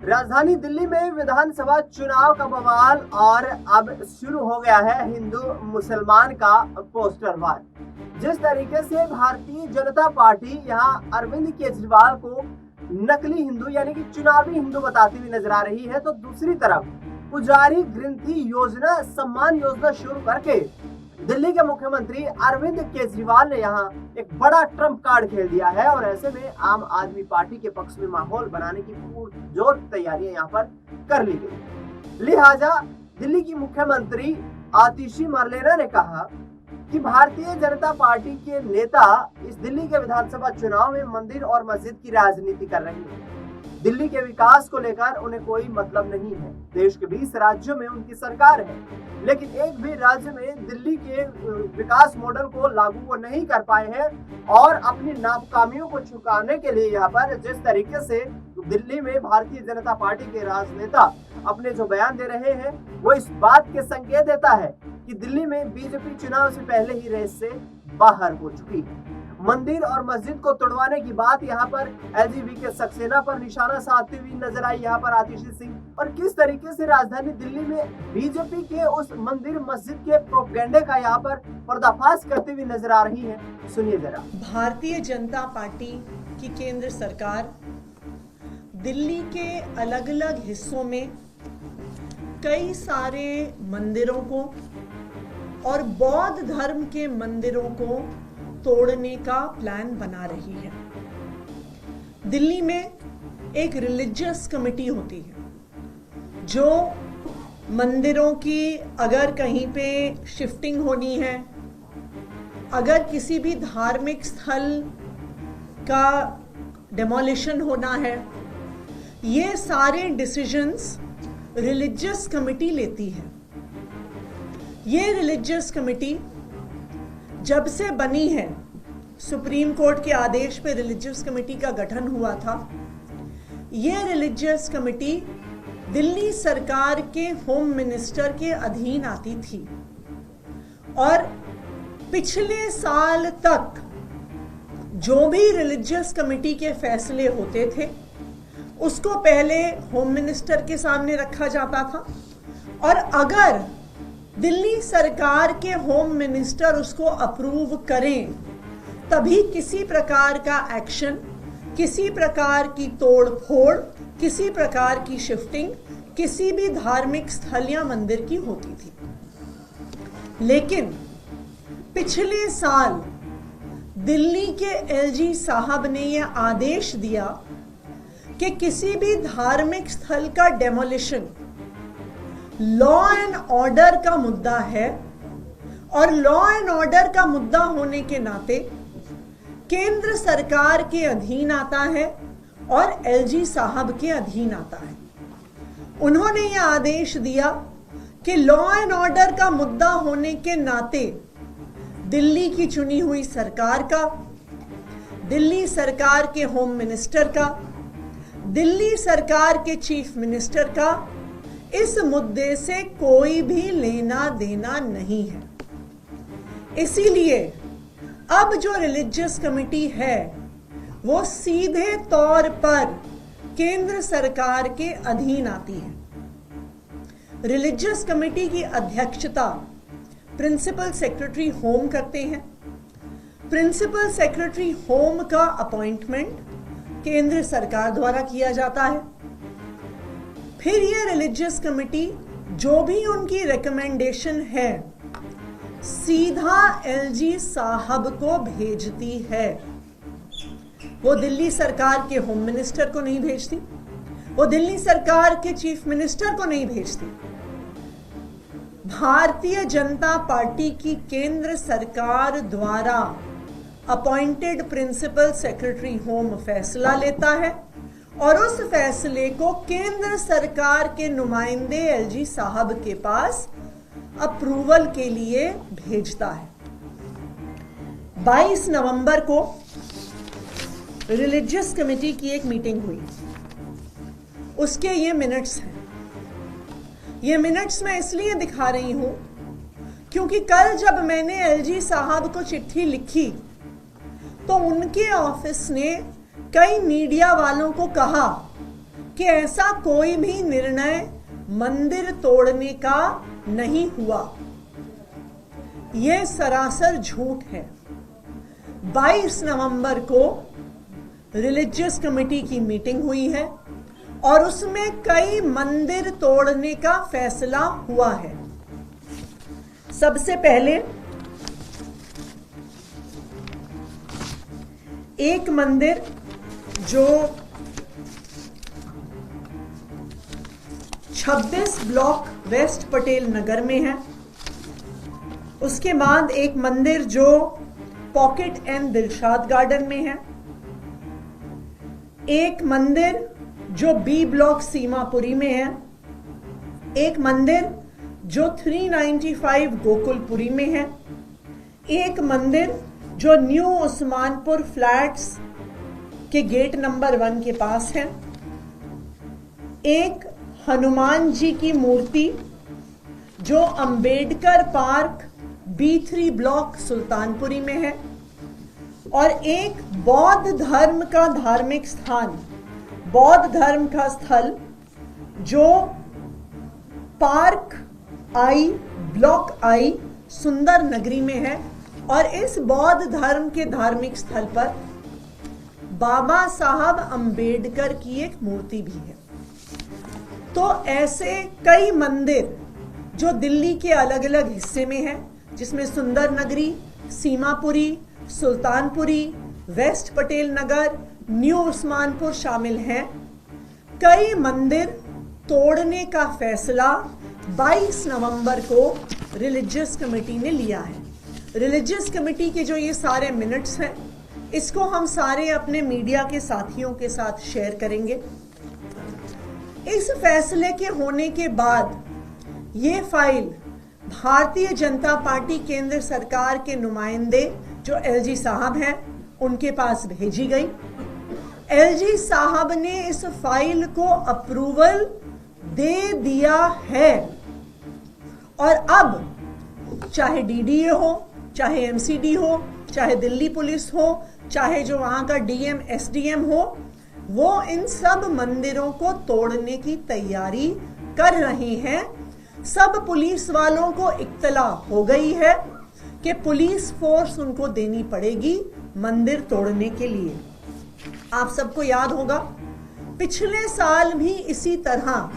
राजधानी दिल्ली में विधानसभा चुनाव का बवाल और अब शुरू हो गया है हिंदू मुसलमान का पोस्टर वार। जिस तरीके से भारतीय जनता पार्टी यहां अरविंद केजरीवाल को नकली हिंदू यानी कि चुनावी हिंदू बताती हुई नजर आ रही है, तो दूसरी तरफ पुजारी ग्रंथी योजना सम्मान योजना शुरू करके दिल्ली के मुख्यमंत्री अरविंद केजरीवाल ने यहाँ एक बड़ा ट्रम्प कार्ड खेल दिया है और ऐसे में आम आदमी पार्टी के पक्ष में माहौल बनाने की पुरजोर तैयारियां यहाँ पर कर ली गई। लिहाजा दिल्ली की मुख्यमंत्री आतिशी मरलेना ने कहा कि भारतीय जनता पार्टी के नेता इस दिल्ली के विधानसभा चुनाव में मंदिर और मस्जिद की राजनीति कर रही है। दिल्ली के विकास को लेकर उन्हें कोई मतलब नहीं है। देश के 20 राज्यों में उनकी सरकार है, लेकिन एक भी राज्य में दिल्ली के विकास मॉडल को लागू वो नहीं कर पाए हैं और अपनी नाकामियों को छुपाने के लिए यहाँ पर जिस तरीके से दिल्ली में भारतीय जनता पार्टी के राजनेता अपने जो बयान दे रहे हैं वो इस बात के संकेत देता है कि दिल्ली में बीजेपी चुनाव से पहले ही रेस से बाहर हो चुकी है। मंदिर और मस्जिद को तोड़वाने की बात यहाँ पर एलजीबी के सक्सेना पर निशाना साधती हुई नजर आई यहाँ पर आतिशी सिंह। और किस तरीके से राजधानी दिल्ली में बीजेपी के उस मंदिर मस्जिद के प्रोपेगेंडे का यहाँ पर पर्दाफाश करती हुई नजर आ रही है, सुनिए जरा। भारतीय जनता पार्टी की केंद्र सरकार दिल्ली के अलग अलग हिस्सों में कई सारे मंदिरों को और बौद्ध धर्म के मंदिरों को तोड़ने का प्लान बना रही है। दिल्ली में एक रिलीजियस कमेटी होती है जो मंदिरों की अगर कहीं पे शिफ्टिंग होनी है, अगर किसी भी धार्मिक स्थल का डेमोलिशन होना है, ये सारे डिसीजंस रिलीजियस कमेटी लेती है। ये रिलीजियस कमेटी जब से बनी है, सुप्रीम कोर्ट के आदेश पे रिलीजियस कमेटी का गठन हुआ था। ये रिलीजियस कमेटी दिल्ली सरकार के होम मिनिस्टर के अधीन आती थी और पिछले साल तक जो भी रिलीजियस कमेटी के फैसले होते थे उसको पहले होम मिनिस्टर के सामने रखा जाता था और अगर दिल्ली सरकार के होम मिनिस्टर उसको अप्रूव करें तभी किसी प्रकार का एक्शन, किसी प्रकार की तोड़ फोड़, किसी प्रकार की शिफ्टिंग किसी भी धार्मिक स्थल या मंदिर की होती थी। लेकिन पिछले साल दिल्ली के एलजी साहब ने यह आदेश दिया कि किसी भी धार्मिक स्थल का डेमोलिशन लॉ एंड ऑर्डर का मुद्दा है और लॉ एंड ऑर्डर का मुद्दा होने के नाते केंद्र सरकार के अधीन आता है और एलजी साहब के अधीन आता है। उन्होंने यह आदेश दिया कि लॉ एंड ऑर्डर का मुद्दा होने के नाते दिल्ली की चुनी हुई सरकार का, दिल्ली सरकार के होम मिनिस्टर का, दिल्ली सरकार के चीफ मिनिस्टर का इस मुद्दे से कोई भी लेना देना नहीं है। इसीलिए अब जो रिलीजियस कमेटी है वो सीधे तौर पर केंद्र सरकार के अधीन आती है। रिलीजियस कमेटी की अध्यक्षता प्रिंसिपल सेक्रेटरी होम करते हैं। प्रिंसिपल सेक्रेटरी होम का अपॉइंटमेंट केंद्र सरकार द्वारा किया जाता है। फिर ये रिलीजियस कमेटी जो भी उनकी रिकमेंडेशन है सीधा एलजी साहब को भेजती है। वो दिल्ली सरकार के होम मिनिस्टर को नहीं भेजती, वो दिल्ली सरकार के चीफ मिनिस्टर को नहीं भेजती। भारतीय जनता पार्टी की केंद्र सरकार द्वारा अपॉइंटेड प्रिंसिपल सेक्रेटरी होम फैसला लेता है और उस फैसले को केंद्र सरकार के नुमाइंदे एलजी साहब के पास अप्रूवल के लिए भेजता है। 22 नवंबर को रिलीजियस कमेटी की एक मीटिंग हुई, उसके ये मिनट्स हैं। ये मिनट्स मैं इसलिए दिखा रही हूं क्योंकि कल जब मैंने एलजी साहब को चिट्ठी लिखी तो उनके ऑफिस ने कई मीडिया वालों को कहा कि ऐसा कोई भी निर्णय मंदिर तोड़ने का नहीं हुआ। यह सरासर झूठ है। 22 नवंबर को रिलीजियस कमेटी की मीटिंग हुई है और उसमें कई मंदिर तोड़ने का फैसला हुआ है। सबसे पहले एक मंदिर जो 26 ब्लॉक वेस्ट पटेल नगर में है, उसके बाद एक मंदिर जो पॉकेट एंड दिलशाद गार्डन में है, एक मंदिर जो बी ब्लॉक सीमापुरी में है, एक मंदिर जो 395 गोकुलपुरी में है, एक मंदिर जो न्यू उस्मानपुर फ्लैट्स के गेट नंबर 1 के पास है, एक हनुमान जी की मूर्ति जो Ambedkar park B3 block Sultanpuri में है, और एक बौद्ध धर्म का धार्मिक स्थान, बौद्ध धर्म का स्थल जो पार्क आई ब्लॉक आई सुंदर नगरी में है। और इस बौद्ध धर्म के धार्मिक स्थल पर बाबा साहब अंबेडकर की एक मूर्ति भी है। तो ऐसे कई मंदिर जो दिल्ली के अलग अलग हिस्से में हैं, जिसमें सुंदर नगरी, सीमापुरी, सुल्तानपुरी, वेस्ट पटेल नगर, न्यू उस्मानपुर शामिल हैं, कई मंदिर तोड़ने का फैसला 22 नवंबर को रिलीजियस कमेटी ने लिया है। रिलीजियस कमेटी के जो ये सारे मिनट्स हैं, इसको हम सारे अपने मीडिया के साथियों के साथ शेयर करेंगे। इस फैसले के होने के बाद ये फाइल भारतीय जनता पार्टी केंद्र सरकार के नुमाइंदे जो एलजी साहब हैं उनके पास भेजी गई। एलजी साहब ने इस फाइल को अप्रूवल दे दिया है और अब चाहे डीडीए हो, चाहे एमसीडी हो, चाहे दिल्ली पुलिस हो, चाहे जो वहां का डीएम एसडीएम हो, वो इन सब मंदिरों को तोड़ने की तैयारी कर रहे हैं। सब पुलिस वालों को इत्तला हो गई है कि पुलिस फोर्स उनको देनी पड़ेगी मंदिर तोड़ने के लिए। आप सबको याद होगा पिछले साल भी इसी तरह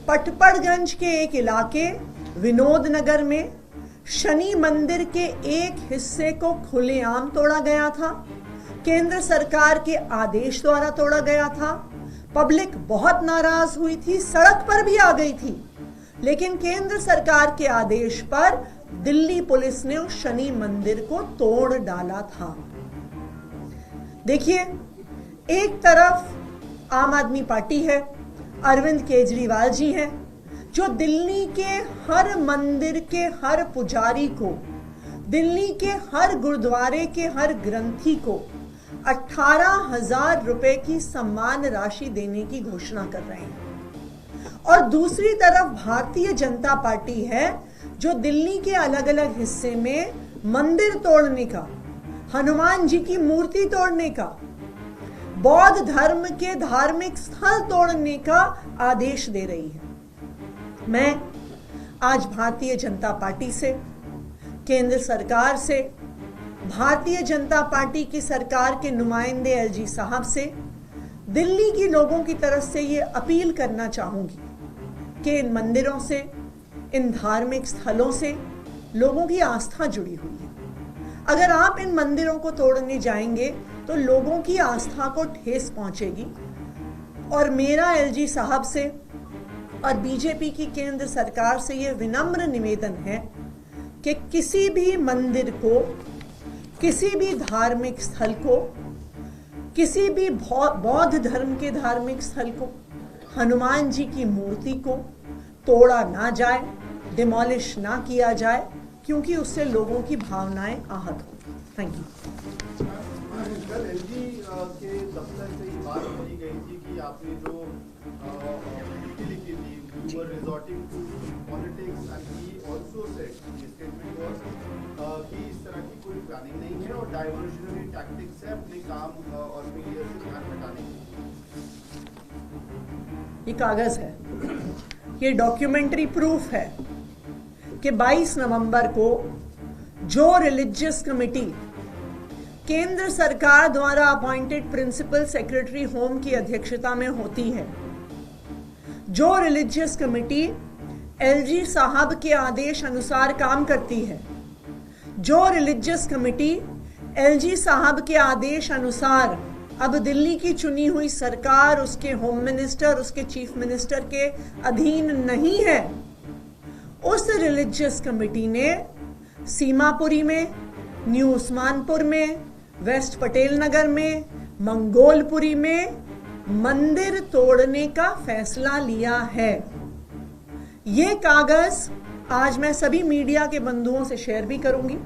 पटपड़गंज के एक इलाके विनोद नगर में शनि मंदिर के एक हिस्से को खुलेआम तोड़ा गया था। केंद्र सरकार के आदेश द्वारा तोड़ा गया था। पब्लिक बहुत नाराज हुई थी, सड़क पर भी आ गई थी, लेकिन केंद्र सरकार के आदेश पर दिल्ली पुलिस ने उस शनि मंदिर को तोड़ डाला था। देखिए, एक तरफ आम आदमी पार्टी है, अरविंद केजरीवाल जी हैं, जो दिल्ली के हर मंदिर के हर पुजारी को, दिल्ली के हर गुरुद्वारे के हर ग्रंथी को 18,000 रुपए की सम्मान राशि देने की घोषणा कर रहे हैं। और दूसरी तरफ भारतीय जनता पार्टी है जो दिल्ली के अलग अलग हिस्से में मंदिर तोड़ने का, हनुमान जी की मूर्ति तोड़ने का, बौद्ध धर्म के धार्मिक स्थल तोड़ने का आदेश दे रही है। मैं आज भारतीय जनता पार्टी से, केंद्र सरकार से, भारतीय जनता पार्टी की सरकार के नुमाइंदे एलजी साहब से, दिल्ली के लोगों की तरफ से ये अपील करना चाहूंगी कि इन मंदिरों से, इन धार्मिक स्थलों से लोगों की आस्था जुड़ी हुई है। अगर आप इन मंदिरों को तोड़ने जाएंगे तो लोगों की आस्था को ठेस पहुंचेगी। और मेरा एलजी साहब से और बीजेपी की केंद्र सरकार से यह विनम्र निवेदन है कि किसी भी मंदिर को, किसी भी धार्मिक स्थल को, किसी भी बौद्ध धर्म के धार्मिक स्थल को, हनुमान जी की मूर्ति को तोड़ा ना जाए, डिमोलिश ना किया जाए, क्योंकि उससे लोगों की भावनाएं आहत होंगी। Thank you. कल एलजी के दफ्तर से ये बात कही गई थी कि आपने जो चिट्ठी लिखी थी, you were resorting to politics and he also said, ये statement was कि इस तरह की कोई प्लानिंग नहीं है और डाइवर्जनरी टैक्टिक्स है अपने काम और मीडिया से ध्यान हटाने की। ये कागज है, ये डॉक्यूमेंट्री प्रूफ है कि 22 नवंबर को जो रिलीजियस कमेटी केंद्र सरकार द्वारा अपॉइंटेड प्रिंसिपल सेक्रेटरी होम की अध्यक्षता में होती है, जो रिलीजियस कमेटी एलजी साहब के आदेश अनुसार काम करती है, जो रिलीजियस कमेटी एलजी साहब के आदेश अनुसार अब दिल्ली की चुनी हुई सरकार, उसके होम मिनिस्टर, उसके चीफ मिनिस्टर के अधीन नहीं है, उस रिलीजियस कमेटी ने सीमापुरी में, न्यू उस्मानपुर में, वेस्ट पटेल नगर में, मंगोलपुरी में मंदिर तोड़ने का फैसला लिया है। ये कागज आज मैं सभी मीडिया के बंधुओं से शेयर भी करूंगी।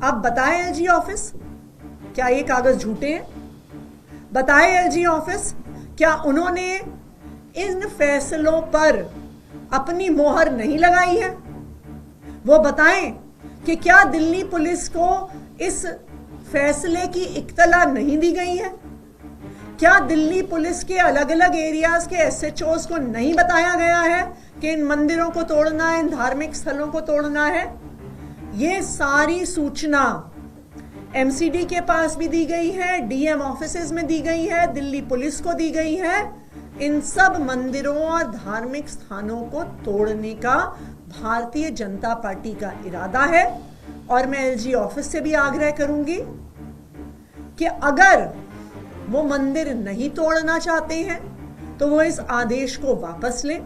आप बताएं एलजी ऑफिस, क्या ये कागज झूठे हैं? बताएं एलजी ऑफिस, क्या उन्होंने इन फैसलों पर अपनी मोहर नहीं लगाई है? वो बताएं कि क्या दिल्ली पुलिस को इस फैसले की इत्तला नहीं दी गई है? क्या दिल्ली पुलिस के अलग अलग एरियाज के एसएचओज को नहीं बताया गया है कि इन मंदिरों को तोड़ना है, इन धार्मिक स्थलों को तोड़ना है? ये सारी सूचना एमसीडी के पास भी दी गई है, डीएम ऑफिसेज में दी गई है, दिल्ली पुलिस को दी गई है। इन सब मंदिरों और धार्मिक स्थानों को तोड़ने का भारतीय जनता पार्टी का इरादा है। और मैं एलजी ऑफिस से भी आग्रह करूंगी कि अगर वो मंदिर नहीं तोड़ना चाहते हैं तो वो इस आदेश को वापस लें,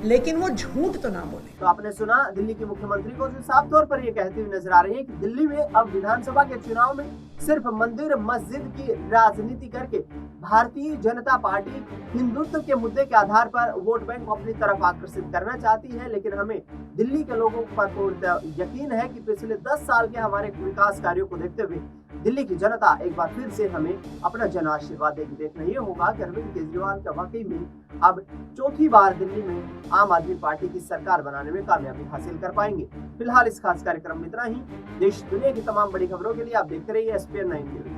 लेकिन वो झूठ तो ना बोले। तो आपने सुना दिल्ली के मुख्यमंत्री को, जो साफ तौर पर ये कहते हुए नजर आ रहे हैं कि दिल्ली में अब विधानसभा के चुनाव में सिर्फ मंदिर मस्जिद की राजनीति करके भारतीय जनता पार्टी हिंदुत्व के मुद्दे के आधार पर वोट बैंक को अपनी तरफ आकर्षित करना चाहती है। लेकिन हमें दिल्ली के लोगों पर पूर्ण यकीन है कि पिछले 10 साल के हमारे विकास कार्यों को देखते हुए दिल्ली की जनता एक बार फिर से हमें अपना जन आशीर्वाद देगी। देखना ये होगा कि अरविंद केजरीवाल का वाकई में अब चौथी बार दिल्ली में आम आदमी पार्टी की सरकार बनाने में कामयाबी हासिल कर पाएंगे। फिलहाल इस खास कार्यक्रम में इतना ही। देश दुनिया की तमाम बड़ी खबरों के लिए आप देखते रहिए SPN 9 टीवी।